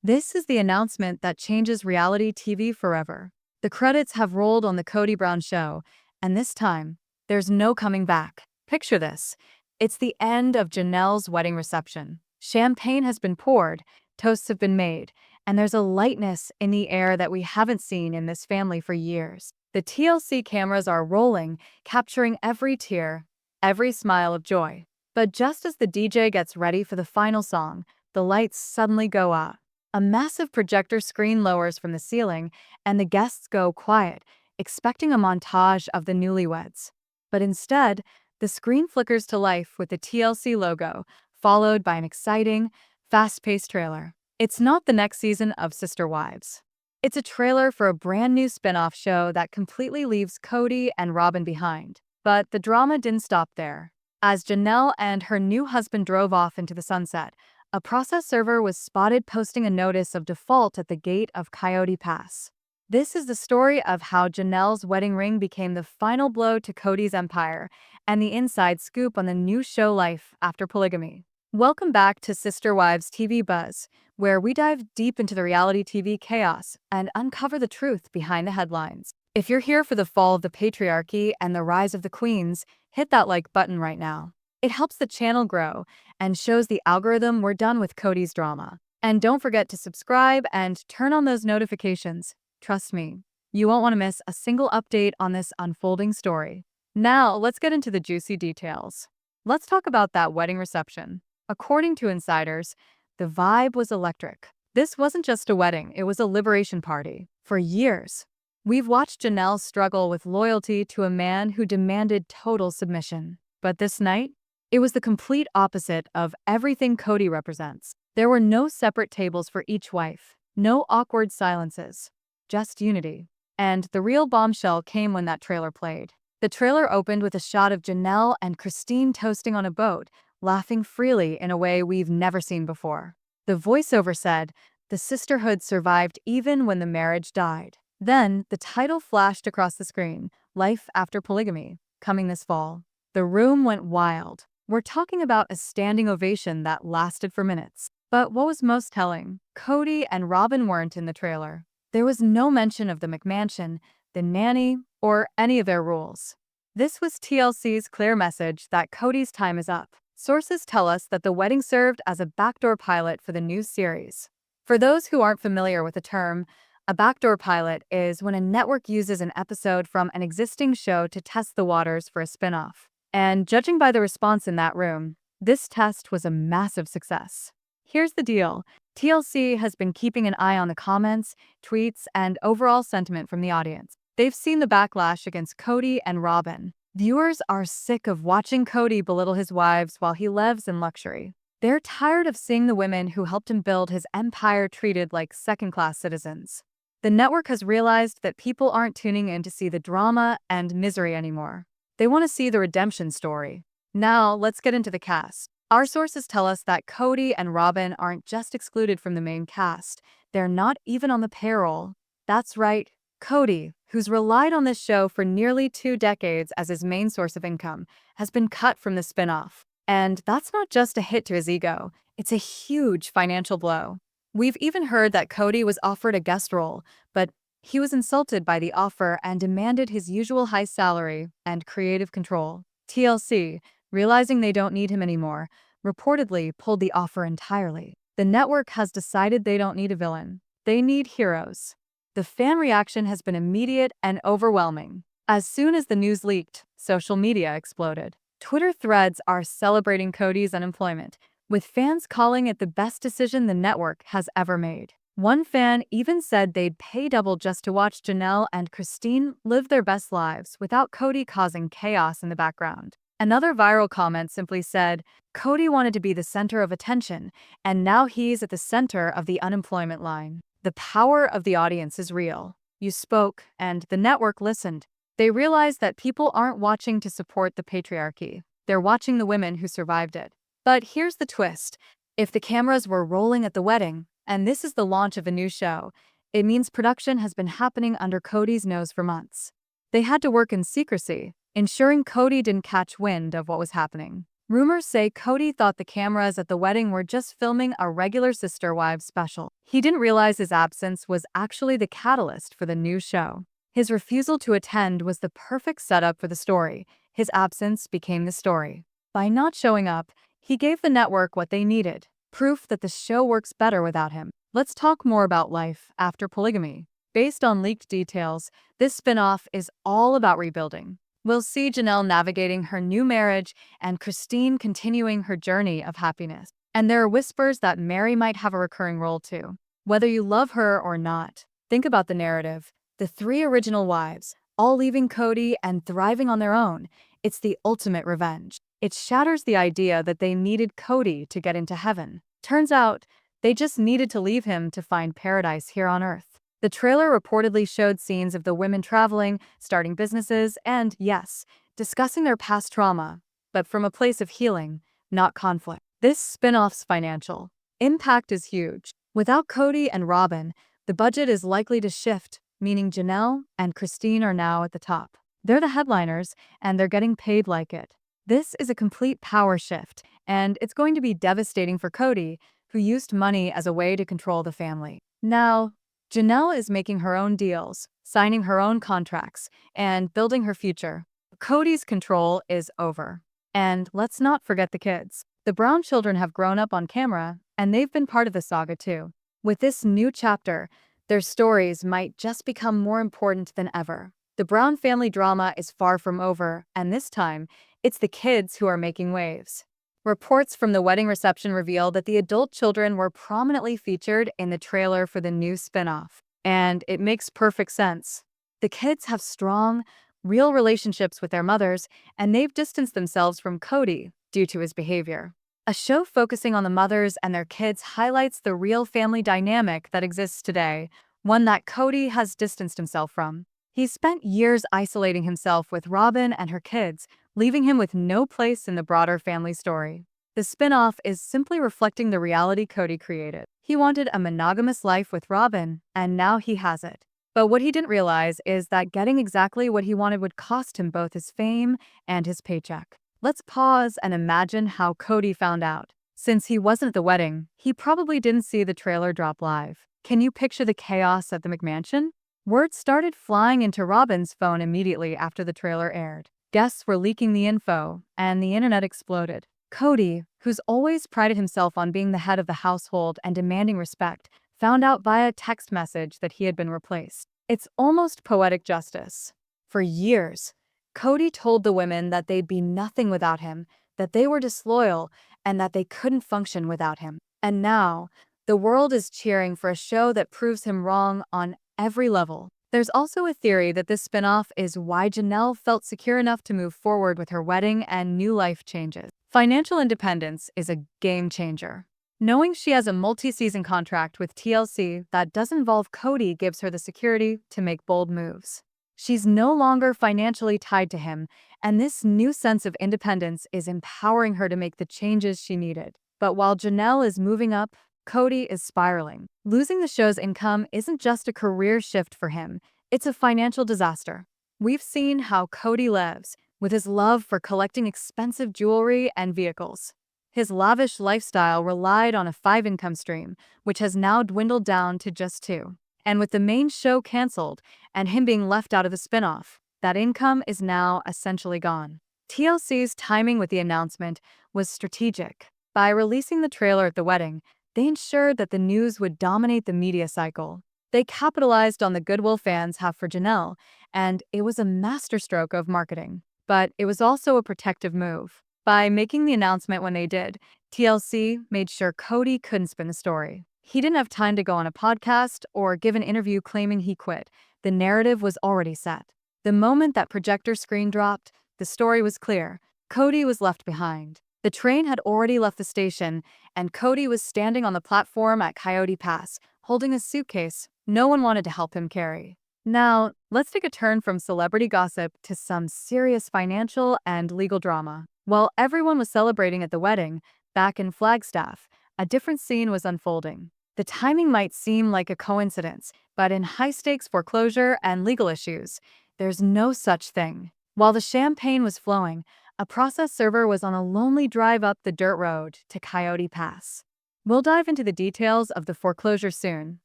This is the announcement that changes reality TV forever. The credits have rolled on the Kody Brown show, and this time, there's no coming back. Picture this. It's the end of Janelle's wedding reception. Champagne has been poured, toasts have been made, and there's a lightness in the air that we haven't seen in this family for years. The TLC cameras are rolling, capturing every tear, every smile of joy. But just as the DJ gets ready for the final song, the lights suddenly go out. A massive projector screen lowers from the ceiling, and the guests go quiet, expecting a montage of the newlyweds. But instead, the screen flickers to life with the TLC logo, followed by an exciting, fast-paced trailer. It's not the next season of Sister Wives. It's a trailer for a brand new spin-off show that completely leaves Kody and Robyn behind. But the drama didn't stop there. As Janelle and her new husband drove off into the sunset, a process server was spotted posting a notice of default at the gate of Coyote Pass. This is the story of how Janelle's wedding ring became the final blow to Kody's empire, and the inside scoop on the new show Life After Polygamy. Welcome back to Sister Wives TV Buzz, where we dive deep into the reality TV chaos and uncover the truth behind the headlines. If you're here for the fall of the patriarchy and the rise of the queens, hit that like button right now. It helps the channel grow and shows the algorithm we're done with Kody's drama. And don't forget to subscribe and turn on those notifications. Trust me, you won't want to miss a single update on this unfolding story. Now, let's get into the juicy details. Let's talk about that wedding reception. According to insiders, the vibe was electric. This wasn't just a wedding, it was a liberation party. For years, we've watched Janelle struggle with loyalty to a man who demanded total submission. But this night, it was the complete opposite of everything Kody represents. There were no separate tables for each wife, no awkward silences, just unity. And the real bombshell came when that trailer played. The trailer opened with a shot of Janelle and Christine toasting on a boat, laughing freely in a way we've never seen before. The voiceover said, "The sisterhood survived even when the marriage died." Then, the title flashed across the screen, Life After Polygamy, coming this fall. The room went wild. We're talking about a standing ovation that lasted for minutes. But what was most telling? Kody and Robyn weren't in the trailer. There was no mention of the McMansion, the nanny, or any of their rules. This was TLC's clear message that Kody's time is up. Sources tell us that the wedding served as a backdoor pilot for the new series. For those who aren't familiar with the term, a backdoor pilot is when a network uses an episode from an existing show to test the waters for a spin-off. And judging by the response in that room, this test was a massive success. Here's the deal. TLC has been keeping an eye on the comments, tweets, and overall sentiment from the audience. They've seen the backlash against Kody and Robyn. Viewers are sick of watching Kody belittle his wives while he lives in luxury. They're tired of seeing the women who helped him build his empire treated like second-class citizens. The network has realized that people aren't tuning in to see the drama and misery anymore. They want to see the redemption story. Now, let's get into the cast. Our sources tell us that Kody and Robyn aren't just excluded from the main cast. They're not even on the payroll. That's right, Kody, who's relied on this show for nearly 2 decades as his main source of income, has been cut from the spin-off. And that's not just a hit to his ego, it's a huge financial blow. We've even heard that Kody was offered a guest role, but he was insulted by the offer and demanded his usual high salary and creative control. TLC, realizing they don't need him anymore, reportedly pulled the offer entirely. The network has decided they don't need a villain. They need heroes. The fan reaction has been immediate and overwhelming. As soon as the news leaked, social media exploded. Twitter threads are celebrating Kody's unemployment, with fans calling it the best decision the network has ever made. One fan even said they'd pay double just to watch Janelle and Christine live their best lives without Kody causing chaos in the background. Another viral comment simply said, "Kody wanted to be the center of attention, and now he's at the center of the unemployment line." The power of the audience is real. You spoke, and the network listened. They realized that people aren't watching to support the patriarchy. They're watching the women who survived it. But here's the twist. If the cameras were rolling at the wedding, and this is the launch of a new show, it means production has been happening under Kody's nose for months. They had to work in secrecy, ensuring Kody didn't catch wind of what was happening. Rumors say Kody thought the cameras at the wedding were just filming a regular Sister Wives special. He didn't realize his absence was actually the catalyst for the new show. His refusal to attend was the perfect setup for the story. His absence became the story. By not showing up, he gave the network what they needed, proof that the show works better without him. Let's talk more about Life After Polygamy. Based on leaked details, this spin-off is all about rebuilding. We'll see Janelle navigating her new marriage and Christine continuing her journey of happiness. And there are whispers that Mary might have a recurring role too. Whether you love her or not, think about the narrative. The three original wives, all leaving Kody and thriving on their own. It's the ultimate revenge. It shatters the idea that they needed Kody to get into heaven. Turns out, they just needed to leave him to find paradise here on Earth. The trailer reportedly showed scenes of the women traveling, starting businesses, and, yes, discussing their past trauma, but from a place of healing, not conflict. This spin-off's financial impact is huge. Without Kody and Robyn, the budget is likely to shift, meaning Janelle and Christine are now at the top. They're the headliners, and they're getting paid like it. This is a complete power shift, and it's going to be devastating for Kody, who used money as a way to control the family. Now, Janelle is making her own deals, signing her own contracts, and building her future. Kody's control is over. And let's not forget the kids. The Brown children have grown up on camera, and they've been part of the saga too. With this new chapter, their stories might just become more important than ever. The Brown family drama is far from over, and this time, it's the kids who are making waves. Reports from the wedding reception reveal that the adult children were prominently featured in the trailer for the new spin-off. And it makes perfect sense. The kids have strong, real relationships with their mothers, and they've distanced themselves from Kody due to his behavior. A show focusing on the mothers and their kids highlights the real family dynamic that exists today, one that Kody has distanced himself from. He's spent years isolating himself with Robyn and her kids, leaving him with no place in the broader family story. The spin-off is simply reflecting the reality Kody created. He wanted a monogamous life with Robyn, and now he has it. But what he didn't realize is that getting exactly what he wanted would cost him both his fame and his paycheck. Let's pause and imagine how Kody found out. Since he wasn't at the wedding, he probably didn't see the trailer drop live. Can you picture the chaos at the McMansion? Word started flying into Robyn's phone immediately after the trailer aired. Guests were leaking the info, and the internet exploded. Kody, who's always prided himself on being the head of the household and demanding respect, found out via text message that he had been replaced. It's almost poetic justice. For years, Kody told the women that they'd be nothing without him, that they were disloyal, and that they couldn't function without him. And now, the world is cheering for a show that proves him wrong on every level. There's also a theory that this spinoff is why Janelle felt secure enough to move forward with her wedding and new life changes. Financial independence is a game changer. Knowing she has a multi-season contract with TLC that does involve Kody gives her the security to make bold moves. She's no longer financially tied to him, and this new sense of independence is empowering her to make the changes she needed. But while Janelle is moving up, Kody is spiraling. Losing the show's income isn't just a career shift for him, it's a financial disaster. We've seen how Kody lives, with his love for collecting expensive jewelry and vehicles. His lavish lifestyle relied on a 5-income stream, which has now dwindled down to just 2. And with the main show canceled and him being left out of the spinoff, that income is now essentially gone. TLC's timing with the announcement was strategic. By releasing the trailer at the wedding, they ensured that the news would dominate the media cycle. They capitalized on the goodwill fans have for Janelle, and it was a masterstroke of marketing. But it was also a protective move. By making the announcement when they did, TLC made sure Kody couldn't spin the story. He didn't have time to go on a podcast or give an interview claiming he quit. The narrative was already set. The moment that projector screen dropped, the story was clear. Kody was left behind. The train had already left the station, and Kody was standing on the platform at Coyote Pass, holding a suitcase no one wanted to help him carry. Now, let's take a turn from celebrity gossip to some serious financial and legal drama. While everyone was celebrating at the wedding, back in Flagstaff, a different scene was unfolding. The timing might seem like a coincidence, but in high-stakes foreclosure and legal issues, there's no such thing. While the champagne was flowing, a process server was on a lonely drive up the dirt road to Coyote Pass. We'll dive into the details of the foreclosure soon,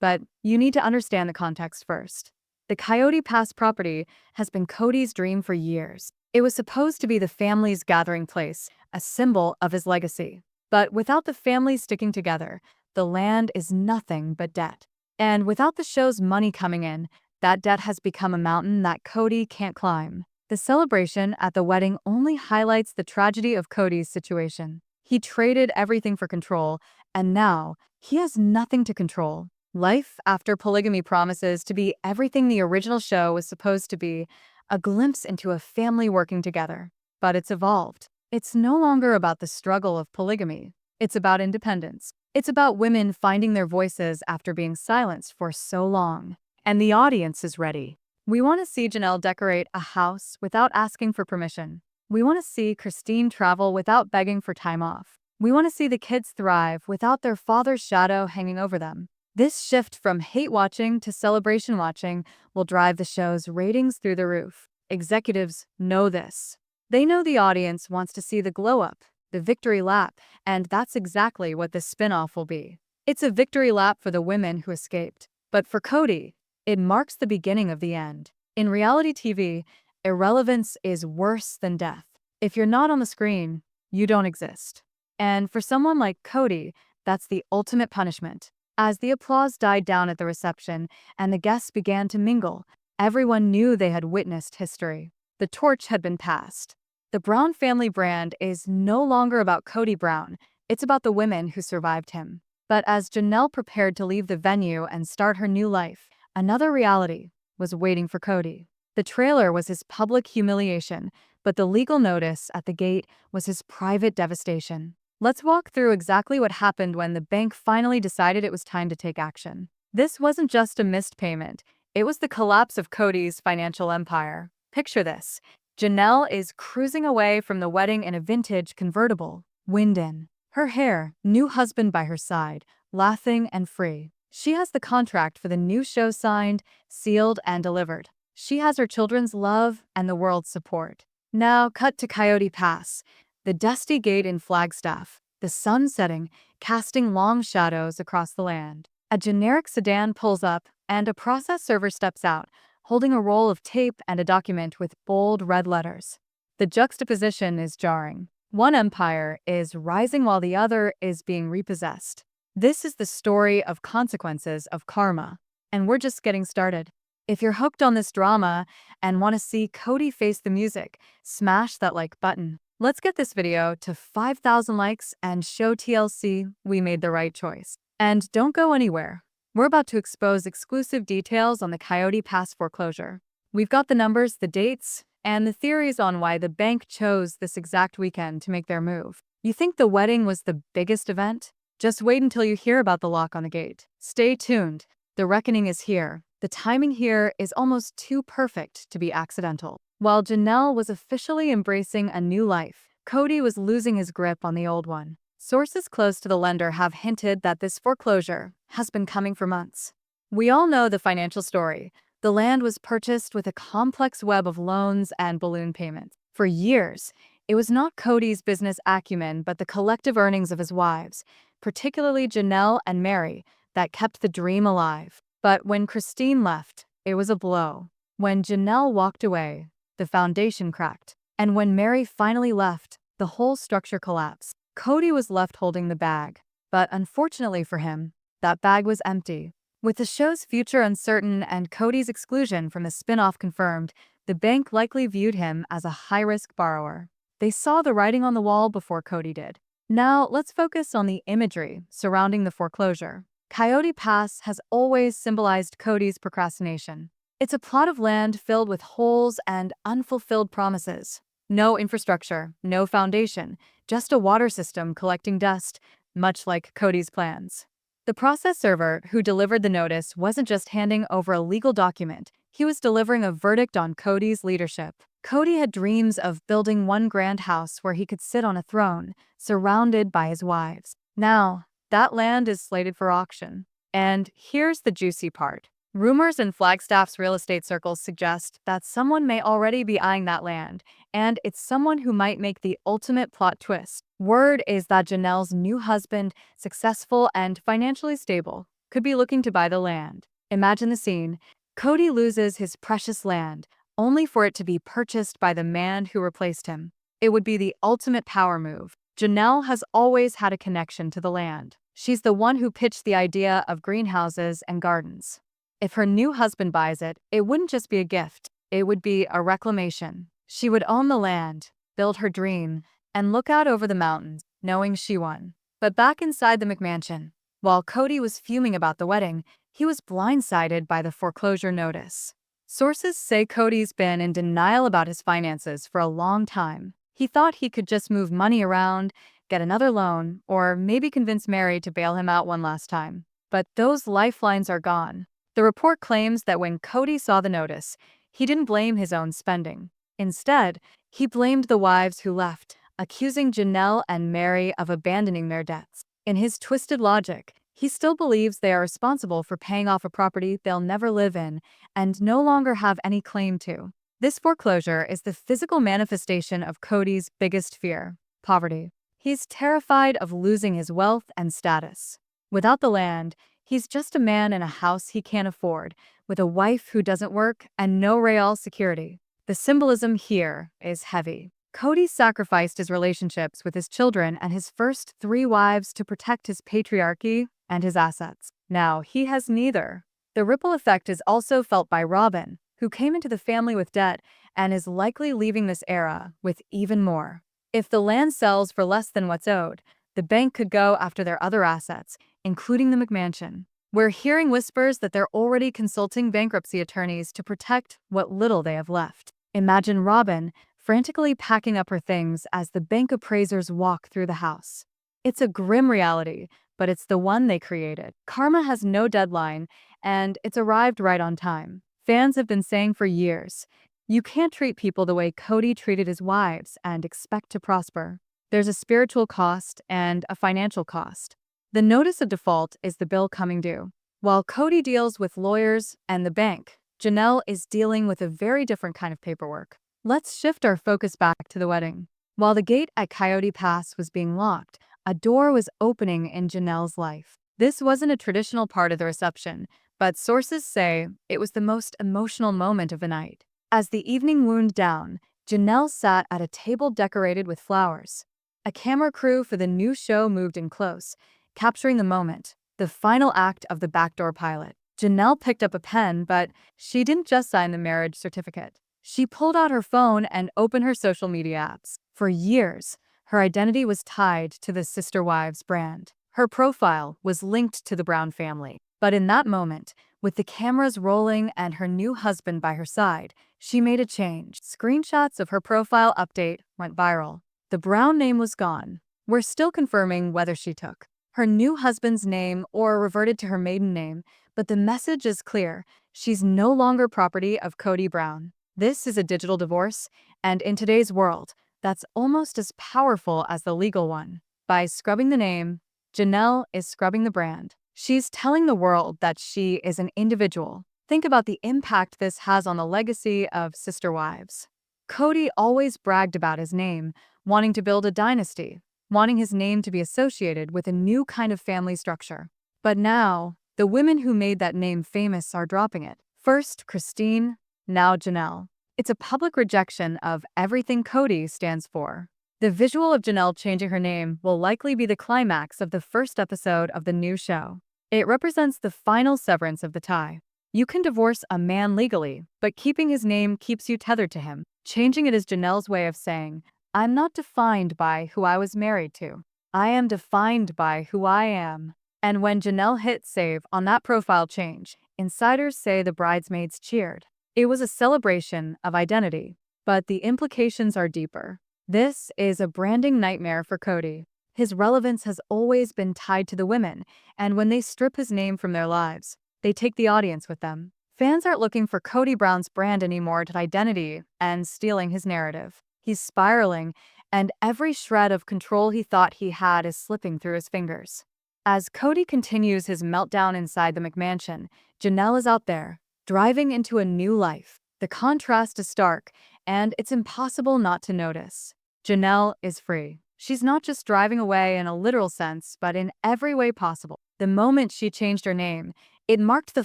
but you need to understand the context first. The Coyote Pass property has been Kody's dream for years. It was supposed to be the family's gathering place, a symbol of his legacy. But without the family sticking together, the land is nothing but debt. And without the show's money coming in, that debt has become a mountain that Kody can't climb. The celebration at the wedding only highlights the tragedy of Kody's situation. He traded everything for control, and now he has nothing to control. Life After Polygamy promises to be everything the original show was supposed to be, a glimpse into a family working together. But it's evolved. It's no longer about the struggle of polygamy. It's about independence. It's about women finding their voices after being silenced for so long. And the audience is ready. We want to see Janelle decorate a house without asking for permission. We want to see Christine travel without begging for time off. We want to see the kids thrive without their father's shadow hanging over them. This shift from hate watching to celebration watching will drive the show's ratings through the roof. Executives know this. They know the audience wants to see the glow-up, the victory lap, and that's exactly what this spin-off will be. It's a victory lap for the women who escaped. But for Kody, it marks the beginning of the end. In reality TV, irrelevance is worse than death. If you're not on the screen, you don't exist. And for someone like Kody, that's the ultimate punishment. As the applause died down at the reception and the guests began to mingle, everyone knew they had witnessed history. The torch had been passed. The Brown family brand is no longer about Kody Brown, it's about the women who survived him. But as Janelle prepared to leave the venue and start her new life, another reality was waiting for Kody. The trailer was his public humiliation, but the legal notice at the gate was his private devastation. Let's walk through exactly what happened when the bank finally decided it was time to take action. This wasn't just a missed payment, it was the collapse of Kody's financial empire. Picture this. Janelle is cruising away from the wedding in a vintage convertible, wind in. Her hair, new husband by her side, laughing and free. She has the contract for the new show signed, sealed, and delivered. She has her children's love and the world's support. Now, cut to Coyote Pass, the dusty gate in Flagstaff, the sun setting, casting long shadows across the land. A generic sedan pulls up, and a process server steps out, holding a roll of tape and a document with bold red letters. The juxtaposition is jarring. One empire is rising while the other is being repossessed. This is the story of consequences of karma, and we're just getting started. If you're hooked on this drama and want to see Kody face the music, smash that like button. Let's get this video to 5,000 likes and show TLC we made the right choice. And don't go anywhere. We're about to expose exclusive details on the Coyote Pass foreclosure. We've got the numbers, the dates, and the theories on why the bank chose this exact weekend to make their move. You think the wedding was the biggest event? Just wait until you hear about the lock on the gate. Stay tuned. The reckoning is here. The timing here is almost too perfect to be accidental. While Janelle was officially embracing a new life, Kody was losing his grip on the old one. Sources close to the lender have hinted that this foreclosure has been coming for months. We all know the financial story. The land was purchased with a complex web of loans and balloon payments. For years, it was not Kody's business acumen but the collective earnings of his wives, particularly Janelle and Mary, that kept the dream alive. But when Christine left, it was a blow. When Janelle walked away, the foundation cracked. And when Mary finally left, the whole structure collapsed. Kody was left holding the bag. But unfortunately for him, that bag was empty. With the show's future uncertain and Kody's exclusion from the spin-off confirmed, the bank likely viewed him as a high-risk borrower. They saw the writing on the wall before Kody did. Now, let's focus on the imagery surrounding the foreclosure. Coyote Pass has always symbolized Kody's procrastination. It's a plot of land filled with holes and unfulfilled promises. No infrastructure, no foundation, just a water system collecting dust, much like Kody's plans. The process server who delivered the notice wasn't just handing over a legal document, he was delivering a verdict on Kody's leadership. Kody had dreams of building one grand house where he could sit on a throne, surrounded by his wives. Now, that land is slated for auction. And here's the juicy part. Rumors in Flagstaff's real estate circles suggest that someone may already be eyeing that land, and it's someone who might make the ultimate plot twist. Word is that Janelle's new husband, successful and financially stable, could be looking to buy the land. Imagine the scene. Kody loses his precious land, only for it to be purchased by the man who replaced him. It would be the ultimate power move. Janelle has always had a connection to the land. She's the one who pitched the idea of greenhouses and gardens. If her new husband buys it, it wouldn't just be a gift, it would be a reclamation. She would own the land, build her dream, and look out over the mountains, knowing she won. But back inside the McMansion, while Kody was fuming about the wedding, he was blindsided by the foreclosure notice. Sources say Kody's been in denial about his finances for a long time. He thought he could just move money around, get another loan, or maybe convince Mary to bail him out one last time. But those lifelines are gone. The report claims that when Kody saw the notice, he didn't blame his own spending. Instead, he blamed the wives who left, accusing Janelle and Mary of abandoning their debts. In his twisted logic, he still believes they are responsible for paying off a property they'll never live in and no longer have any claim to. This foreclosure is the physical manifestation of Kody's biggest fear: poverty. He's terrified of losing his wealth and status. Without the land, he's just a man in a house he can't afford, with a wife who doesn't work and no real security. The symbolism here is heavy. Kody sacrificed his relationships with his children and his first 3 wives to protect his patriarchy and his assets. Now he has neither. The ripple effect is also felt by Robyn, who came into the family with debt and is likely leaving this era with even more. If the land sells for less than what's owed, the bank could go after their other assets, including the McMansion. We're hearing whispers that they're already consulting bankruptcy attorneys to protect what little they have left. Imagine Robyn frantically packing up her things as the bank appraisers walk through the house. It's a grim reality, but it's the one they created. Karma has no deadline, and it's arrived right on time. Fans have been saying for years, you can't treat people the way Kody treated his wives and expect to prosper. There's a spiritual cost and a financial cost. The notice of default is the bill coming due. While Kody deals with lawyers and the bank, Janelle is dealing with a very different kind of paperwork. Let's shift our focus back to the wedding. While the gate at Coyote Pass was being locked, a door was opening in Janelle's life. This wasn't a traditional part of the reception, but sources say it was the most emotional moment of the night. As the evening wound down, Janelle sat at a table decorated with flowers. A camera crew for the new show moved in close, capturing the moment, the final act of the backdoor pilot. Janelle picked up a pen, but she didn't just sign the marriage certificate. She pulled out her phone and opened her social media apps. For years, her identity was tied to the Sister Wives brand. Her profile was linked to the Brown family. But in that moment, with the cameras rolling and her new husband by her side, she made a change. Screenshots of her profile update went viral. The Brown name was gone. We're still confirming whether she took her new husband's name or reverted to her maiden name, but the message is clear. She's no longer property of Kody Brown. This is a digital divorce, and in today's world, that's almost as powerful as the legal one. By scrubbing the name, Janelle is scrubbing the brand. She's telling the world that she is an individual. Think about the impact this has on the legacy of Sister Wives. Kody always bragged about his name, wanting to build a dynasty, wanting his name to be associated with a new kind of family structure. But now, the women who made that name famous are dropping it. First, Christine, now Janelle. It's a public rejection of everything Kody stands for. The visual of Janelle changing her name will likely be the climax of the first episode of the new show. It represents the final severance of the tie. You can divorce a man legally, but keeping his name keeps you tethered to him. Changing it is Janelle's way of saying, I'm not defined by who I was married to. I am defined by who I am. And when Janelle hit save on that profile change, insiders say the bridesmaids cheered. It was a celebration of identity, but the implications are deeper. This is a branding nightmare for Kody. His relevance has always been tied to the women, and when they strip his name from their lives, they take the audience with them. Fans aren't looking for Kody Brown's brand anymore to identity and stealing his narrative. He's spiraling, and every shred of control he thought he had is slipping through his fingers. As Kody continues his meltdown inside the McMansion, Janelle is out there, driving into a new life. The contrast is stark, and it's impossible not to notice. Janelle is free. She's not just driving away in a literal sense, but in every way possible. The moment she changed her name, it marked the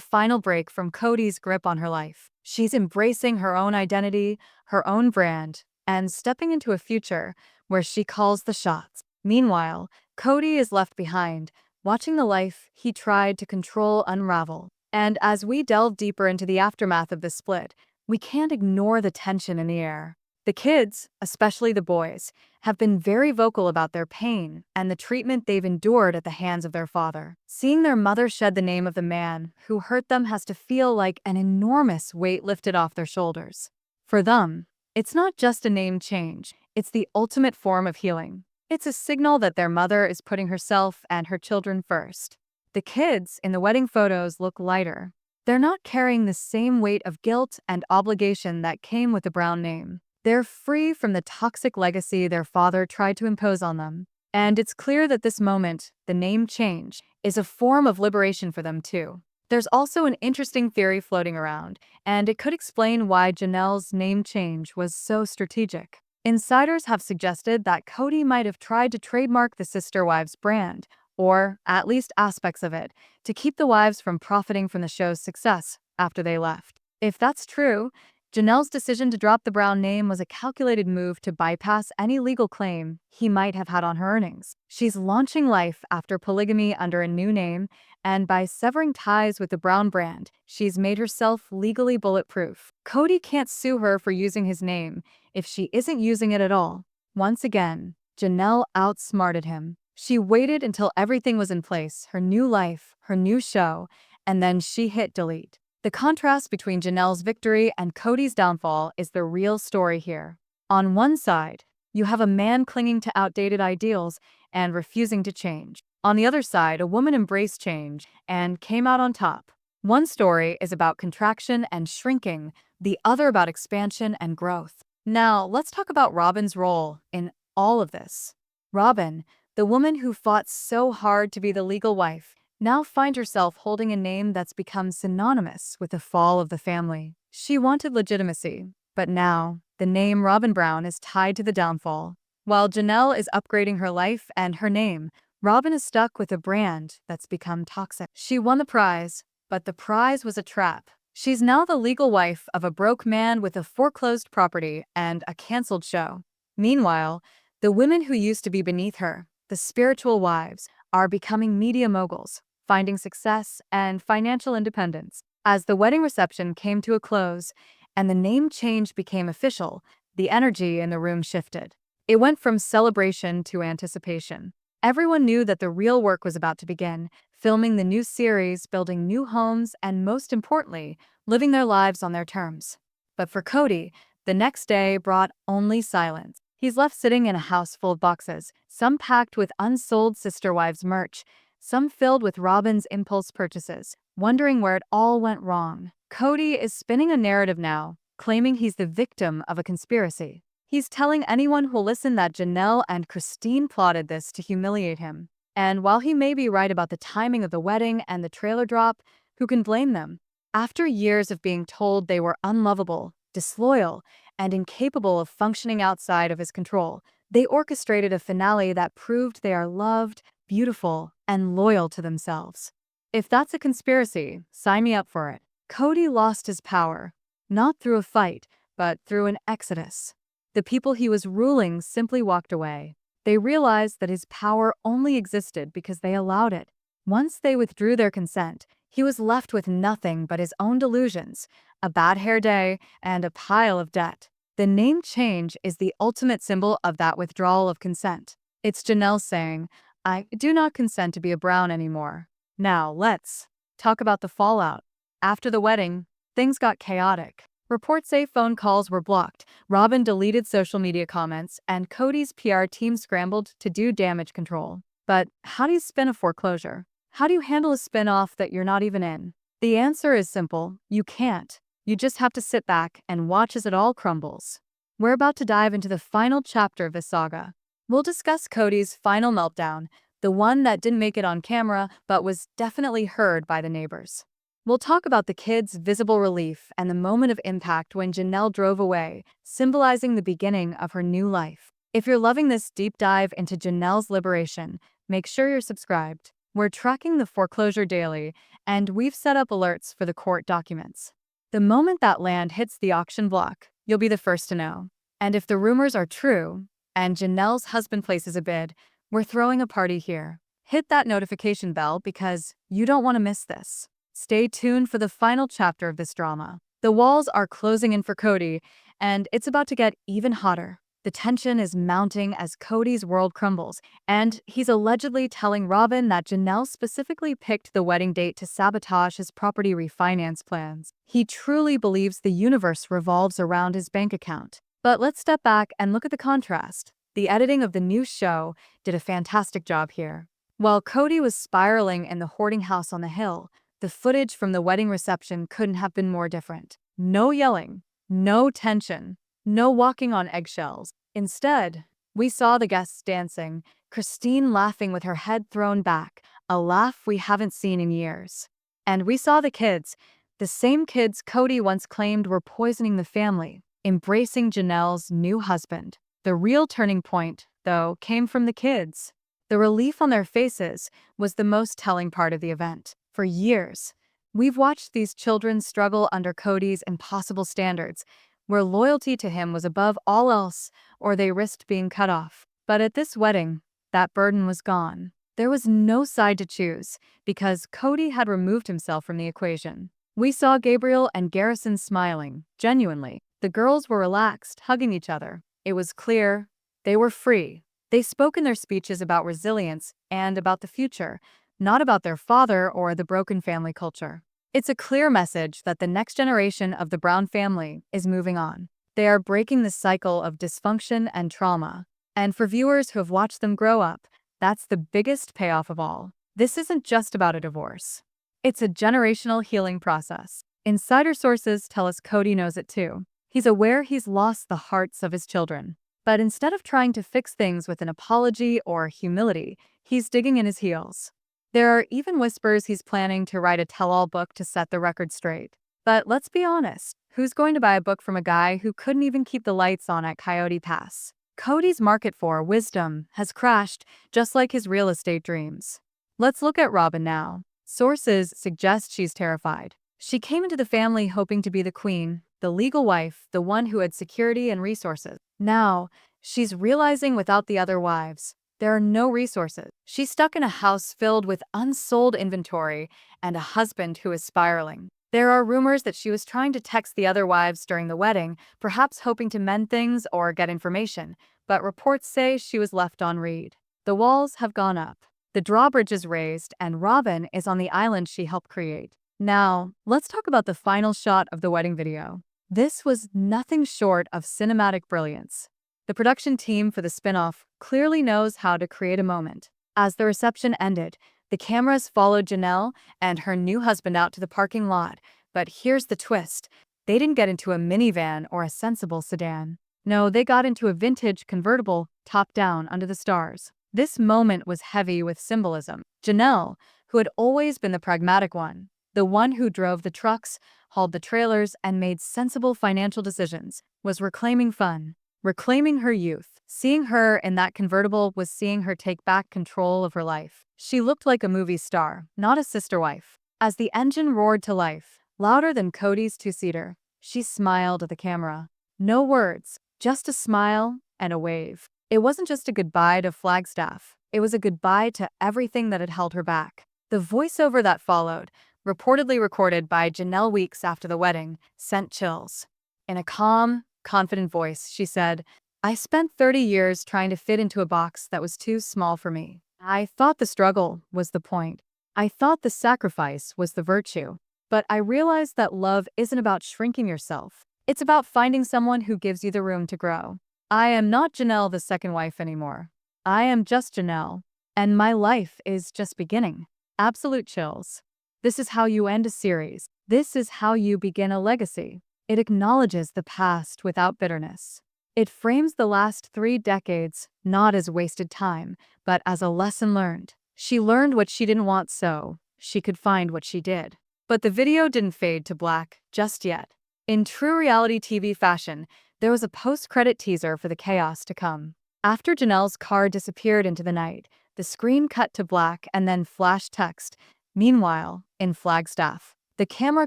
final break from Kody's grip on her life. She's embracing her own identity, her own brand, and stepping into a future where she calls the shots. Meanwhile, Kody is left behind, watching the life he tried to control unravel. And as we delve deeper into the aftermath of this split, we can't ignore the tension in the air. The kids, especially the boys, have been very vocal about their pain and the treatment they've endured at the hands of their father. Seeing their mother shed the name of the man who hurt them has to feel like an enormous weight lifted off their shoulders. For them, it's not just a name change, it's the ultimate form of healing. It's a signal that their mother is putting herself and her children first. The kids in the wedding photos look lighter. They're not carrying the same weight of guilt and obligation that came with the Brown name. They're free from the toxic legacy their father tried to impose on them. And it's clear that this moment, the name change, is a form of liberation for them too. There's also an interesting theory floating around, and it could explain why Janelle's name change was so strategic. Insiders have suggested that Kody might have tried to trademark the sister wives brand, or at least aspects of it, to keep the wives from profiting from the show's success after they left. If that's true, Janelle's decision to drop the Brown name was a calculated move to bypass any legal claim he might have had on her earnings. She's launching Life After Polygamy under a new name, and by severing ties with the Brown brand, she's made herself legally bulletproof. Kody can't sue her for using his name if she isn't using it at all. Once again, Janelle outsmarted him. She waited until everything was in place, her new life, her new show, and then she hit delete. The contrast between Janelle's victory and Kody's downfall is the real story here. On one side, you have a man clinging to outdated ideals and refusing to change. On the other side, a woman embraced change and came out on top. One story is about contraction and shrinking, the other about expansion and growth. Now, let's talk about Robyn's role in all of this. Robyn, the woman who fought so hard to be the legal wife, now finds herself holding a name that's become synonymous with the fall of the family. She wanted legitimacy, but now the name Robyn Brown is tied to the downfall. While Janelle is upgrading her life and her name, Robyn is stuck with a brand that's become toxic. She won the prize, but the prize was a trap. She's now the legal wife of a broke man with a foreclosed property and a canceled show. Meanwhile, the women who used to be beneath her, the spiritual wives, are becoming media moguls, finding success and financial independence. As the wedding reception came to a close and the name change became official, the energy in the room shifted. It went from celebration to anticipation. Everyone knew that the real work was about to begin, filming the new series, building new homes, and most importantly, living their lives on their terms. But for Kody, the next day brought only silence. He's left sitting in a house full of boxes, some packed with unsold sister wives merch, some filled with Robyn's impulse purchases, wondering where it all went wrong. Kody is spinning a narrative now, claiming he's the victim of a conspiracy. He's telling anyone who'll listen that Janelle and Christine plotted this to humiliate him. And while he may be right about the timing of the wedding and the trailer drop, who can blame them? After years of being told they were unlovable, disloyal, and incapable of functioning outside of his control, they orchestrated a finale that proved they are loved, beautiful, and loyal to themselves. If that's a conspiracy, sign me up for it. Kody lost his power, not through a fight, but through an exodus. The people he was ruling simply walked away. They realized that his power only existed because they allowed it. Once they withdrew their consent, he was left with nothing but his own delusions, a bad hair day, and a pile of debt. The name change is the ultimate symbol of that withdrawal of consent. It's Janelle saying, "I do not consent to be a Brown anymore." Now, let's talk about the fallout. After the wedding, things got chaotic. Reports say phone calls were blocked, Robyn deleted social media comments, and Kody's PR team scrambled to do damage control. But how do you spin a foreclosure? How do you handle a spin-off that you're not even in? The answer is simple: you can't. You just have to sit back and watch as it all crumbles. We're about to dive into the final chapter of this saga. We'll discuss Kody's final meltdown, the one that didn't make it on camera but was definitely heard by the neighbors. We'll talk about the kids' visible relief and the moment of impact when Janelle drove away, symbolizing the beginning of her new life. If you're loving this deep dive into Janelle's liberation, make sure you're subscribed. We're tracking the foreclosure daily, and we've set up alerts for the court documents. The moment that land hits the auction block, you'll be the first to know. And if the rumors are true, and Janelle's husband places a bid, we're throwing a party here. Hit that notification bell because you don't want to miss this. Stay tuned for the final chapter of this drama. The walls are closing in for Kody, and it's about to get even hotter. The tension is mounting as Kody's world crumbles, and he's allegedly telling Robyn that Janelle specifically picked the wedding date to sabotage his property refinance plans. He truly believes the universe revolves around his bank account. But let's step back and look at the contrast. The editing of the new show did a fantastic job here. While Kody was spiraling in the hoarding house on the hill, the footage from the wedding reception couldn't have been more different. No yelling, no tension, no walking on eggshells. Instead, we saw the guests dancing, Christine laughing with her head thrown back, a laugh we haven't seen in years. And we saw the kids, the same kids Kody once claimed were poisoning the family, embracing Janelle's new husband. The real turning point, though, came from the kids. The relief on their faces was the most telling part of the event. For years, we've watched these children struggle under Kody's impossible standards, where loyalty to him was above all else or they risked being cut off. But at this wedding, that burden was gone. There was no side to choose because Kody had removed himself from the equation. We saw Gabriel and Garrison smiling, genuinely. The girls were relaxed, hugging each other. It was clear they were free. They spoke in their speeches about resilience and about the future, not about their father or the broken family culture. It's a clear message that the next generation of the Brown family is moving on. They are breaking the cycle of dysfunction and trauma. And for viewers who have watched them grow up, that's the biggest payoff of all. This isn't just about a divorce. It's a generational healing process. Insider sources tell us Kody knows it too. He's aware he's lost the hearts of his children. But instead of trying to fix things with an apology or humility, he's digging in his heels. There are even whispers he's planning to write a tell-all book to set the record straight. But let's be honest, who's going to buy a book from a guy who couldn't even keep the lights on at Coyote Pass? Kody's market for wisdom has crashed, just like his real estate dreams. Let's look at Robyn now. Sources suggest she's terrified. She came into the family hoping to be the queen, the legal wife, the one who had security and resources. Now, she's realizing without the other wives, there are no resources. She's stuck in a house filled with unsold inventory and a husband who is spiraling. There are rumors that she was trying to text the other wives during the wedding, perhaps hoping to mend things or get information, but reports say she was left on read. The walls have gone up. The drawbridge is raised, and Robyn is on the island she helped create. Now, let's talk about the final shot of the wedding video. This was nothing short of cinematic brilliance. The production team for the spin-off clearly knows how to create a moment. As the reception ended, the cameras followed Janelle and her new husband out to the parking lot. But here's the twist. They didn't get into a minivan or a sensible sedan. No, they got into a vintage convertible, top down under the stars. This moment was heavy with symbolism. Janelle, who had always been the pragmatic one, the one who drove the trucks, hauled the trailers, and made sensible financial decisions, was reclaiming fun. Reclaiming her youth. Seeing her in that convertible was seeing her take back control of her life. She looked like a movie star, not a sister wife. As the engine roared to life, louder than Kody's two-seater, she smiled at the camera. No words, just a smile and a wave. It wasn't just a goodbye to Flagstaff. It was a goodbye to everything that had held her back. The voiceover that followed, reportedly recorded by Janelle weeks after the wedding, sent chills. In a calm, confident voice, she said, "I spent 30 years trying to fit into a box that was too small for me. I thought the struggle was the point. I thought the sacrifice was the virtue. But I realized that love isn't about shrinking yourself. It's about finding someone who gives you the room to grow. I am not Janelle, the second wife, anymore. I am just Janelle, and my life is just beginning." Absolute chills. This is how you end a series. This is how you begin a legacy. It acknowledges the past without bitterness. It frames the last 3 decades not as wasted time, but as a lesson learned. She learned what she didn't want so she could find what she did. But the video didn't fade to black just yet. In true reality TV fashion, there was a post-credit teaser for the chaos to come. After Janelle's car disappeared into the night, the screen cut to black and then flash text. Meanwhile, in Flagstaff, the camera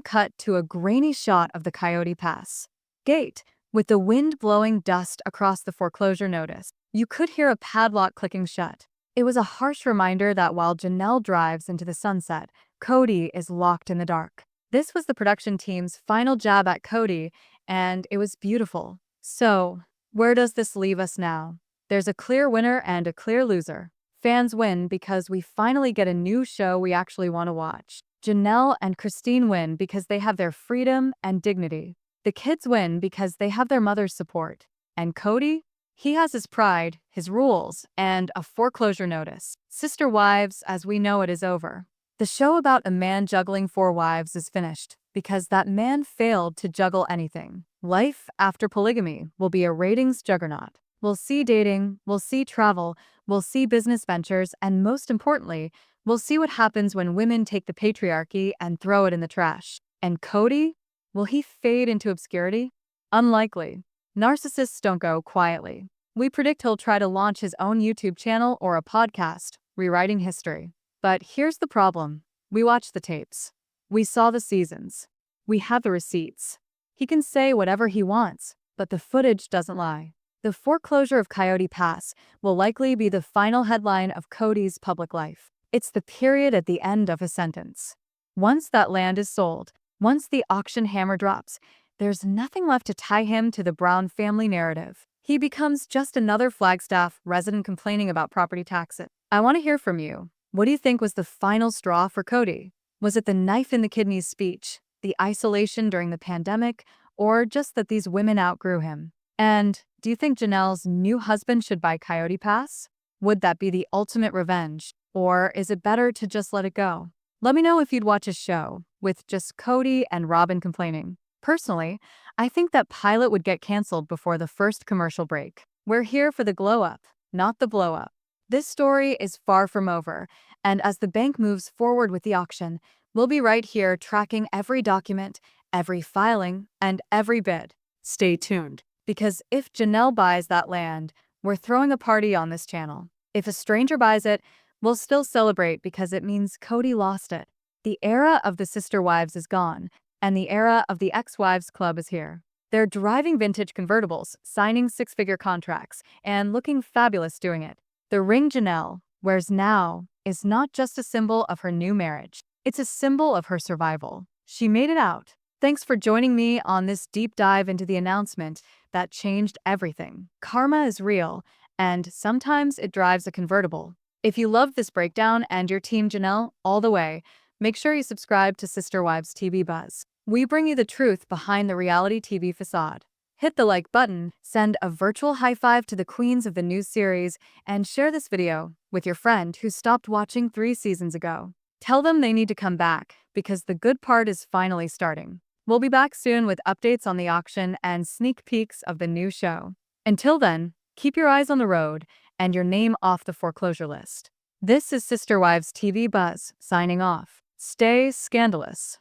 cut to a grainy shot of the Coyote Pass gate, with the wind blowing dust across the foreclosure notice. You could hear a padlock clicking shut. It was a harsh reminder that while Janelle drives into the sunset, Kody is locked in the dark. This was the production team's final jab at Kody, and it was beautiful. So, where does this leave us now? There's a clear winner and a clear loser. Fans win because we finally get a new show we actually want to watch. Janelle and Christine win because they have their freedom and dignity. The kids win because they have their mother's support. And Kody? He has his pride, his rules, and a foreclosure notice. Sister Wives, as we know it, is over. The show about a man juggling 4 wives is finished because that man failed to juggle anything. Life After Polygamy will be a ratings juggernaut. We'll see dating, we'll see travel, we'll see business ventures, and most importantly, we'll see what happens when women take the patriarchy and throw it in the trash. And Kody? Will he fade into obscurity? Unlikely. Narcissists don't go quietly. We predict he'll try to launch his own YouTube channel or a podcast, rewriting history. But here's the problem. We watched the tapes. We saw the seasons. We have the receipts. He can say whatever he wants, but the footage doesn't lie. The foreclosure of Coyote Pass will likely be the final headline of Kody's public life. It's the period at the end of his sentence. Once that land is sold, once the auction hammer drops, there's nothing left to tie him to the Brown family narrative. He becomes just another Flagstaff resident complaining about property taxes. I want to hear from you. What do you think was the final straw for Kody? Was it the knife in the kidneys speech, the isolation during the pandemic, or just that these women outgrew him? And do you think Janelle's new husband should buy Coyote Pass? Would that be the ultimate revenge? Or is it better to just let it go? Let me know if you'd watch a show with just Kody and Robyn complaining. Personally, I think that pilot would get canceled before the first commercial break. We're here for the glow-up, not the blow-up. This story is far from over, and as the bank moves forward with the auction, we'll be right here tracking every document, every filing, and every bid. Stay tuned, because if Janelle buys that land, we're throwing a party on this channel. If a stranger buys it, we'll still celebrate because it means Kody lost it. The era of the sister wives is gone, and the era of the ex-wives club is here. They're driving vintage convertibles, signing 6-figure contracts, and looking fabulous doing it. The ring Janelle wears now is not just a symbol of her new marriage. It's a symbol of her survival. She made it out. Thanks for joining me on this deep dive into the announcement that changed everything. Karma is real, and sometimes it drives a convertible. If you loved this breakdown and you're Team Janelle all the way, make sure you subscribe to Sister Wives TV Buzz. We bring you the truth behind the reality TV facade. Hit the like button, send a virtual high five to the queens of the new series, and share this video with your friend who stopped watching 3 seasons ago. Tell them they need to come back because the good part is finally starting. We'll be back soon with updates on the auction and sneak peeks of the new show. Until then, keep your eyes on the road and your name off the foreclosure list. This is Sister Wives TV Buzz signing off. Stay scandalous.